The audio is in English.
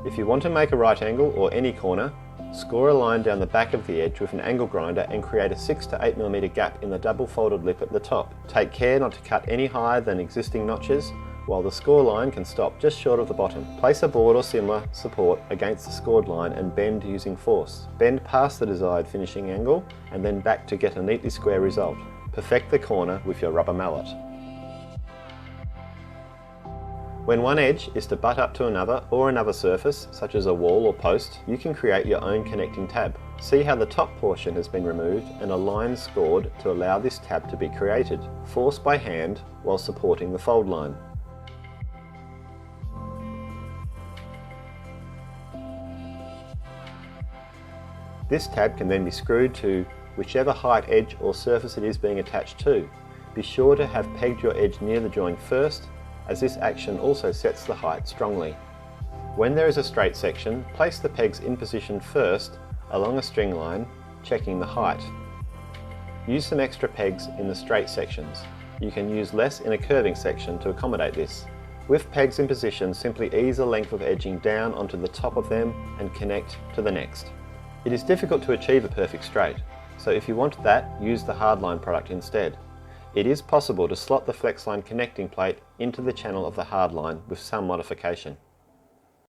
If you want to make a right angle or any corner, score a line down the back of the edge with an angle grinder and create a 6 to 8 mm gap in the double folded lip at the top. Take care not to cut any higher than existing notches, while the score line can stop just short of the bottom. Place a board or similar support against the scored line and bend using force. Bend past the desired finishing angle and then back to get a neatly square result. Perfect the corner with your rubber mallet. When one edge is to butt up to another or another surface, such as a wall or post, you can create your own connecting tab. See how the top portion has been removed and a line scored to allow this tab to be created. Force by hand while supporting the fold line. This tab can then be screwed to whichever height edge or surface it is being attached to. Be sure to have pegged your edge near the joint first, as this action also sets the height strongly. When there is a straight section, place the pegs in position first along a string line, checking the height. Use some extra pegs in the straight sections. You can use less in a curving section to accommodate this. With pegs in position, simply ease the length of edging down onto the top of them and connect to the next. It is difficult to achieve a perfect straight, so if you want that, use the hardline product instead. It is possible to slot the FlexLine connecting plate into the channel of the hardline with some modification.